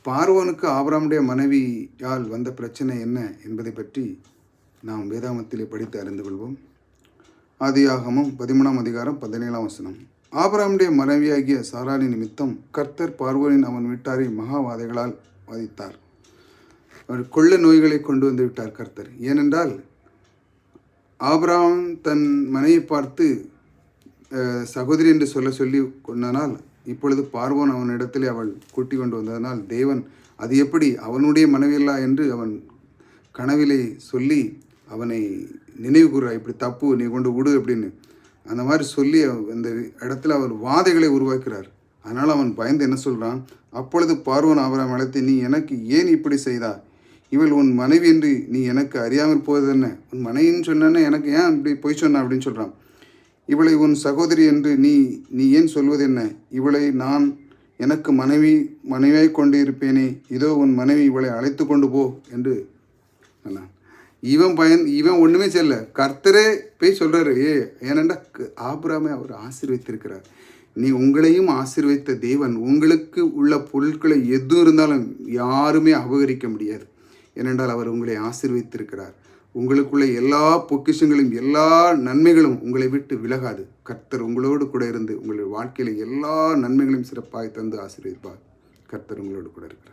பார்வோனுக்கு ஆபிரகாமுடைய மனைவியால் வந்த பிரச்சனை என்ன என்பதை பற்றி நாம் வேதாகமத்திலே படித்து அறிந்து கொள்வோம். ஆதியாகமம் 13ஆம் அதிகாரம் 17ஆம் வசனம். ஆபிரகாமுடைய மனைவியாகிய சாராளி நிமித்தம் கர்த்தர் பார்வோனின் அவன் வீட்டாரை மகாவாதைகளால் வாதித்தார். அவர் கொள்ள நோய்களை கொண்டு வந்து விட்டார் கர்த்தர். ஏனென்றால் ஆபிரகாம் தன் மனைவியை பார்த்து சகோதரி என்று சொல்லி கொண்டனால் இப்பொழுது பார்வோன் அவனிடத்திலே அவள் கூட்டி கொண்டு வந்ததனால் தேவன் அது எப்படி அவனுடைய மனைவியல்லா என்று அவன் கனவிலே சொல்லி அவனை நினைவு கூற, இப்படி தப்பு நீ கொண்டு விடு அப்படின்னு அந்த மாதிரி சொல்லி அந்த இடத்துல அவர் வாதைகளை உருவாக்குறார். அதனால் அவன் பயந்து என்ன சொல்கிறான், அப்பொழுது பார்வோன் ஆபிரகாமை அழைத்து, நீ எனக்கு ஏன் இப்படி செய்தாய்? இவள் உன் மனைவி என்று நீ எனக்கு அறியாமல் போவது என்ன? உன் மனைவின்னு சொன்னேன்னா எனக்கு ஏன் இப்படி பொய் சொன்ன அப்படின்னு சொல்கிறான். இவளை உன் சகோதரி என்று நீ ஏன் சொல்வது என்ன? இவளை நான் எனக்கு மனைவியாய் கொண்டு இருப்பேனே, இதோ உன் மனைவி, இவளை அழைத்து கொண்டு போ என்று சொன்னான். இவன் ஒன்றுமே செய்யல, கர்த்தரே போய் சொல்கிறாரு. ஏனென்றா ஆபிரகாமை அவர் ஆசீர்வதித்திருக்கிறார். நீ உங்களையும் ஆசீர்வதித்த தேவன் உங்களுக்கு உள்ள பொருட்களை எதுவும் இருந்தாலும் யாருமே அபகரிக்க முடியாது. ஏனென்றால் அவர் உங்களை ஆசீர்வதித்திருக்கிறார். உங்களுக்குள்ள எல்லா பொக்கிஷங்களும் எல்லா நன்மைகளும் உங்களை விட்டு விலகாது. கர்த்தர் உங்களோடு கூட இருந்து உங்களுடைய வாழ்க்கையில் எல்லா நன்மைகளையும் சிறப்பாக தந்து ஆசீர்வதிப்பார். கர்த்தர் உங்களோடு கூட இருக்கிறார்.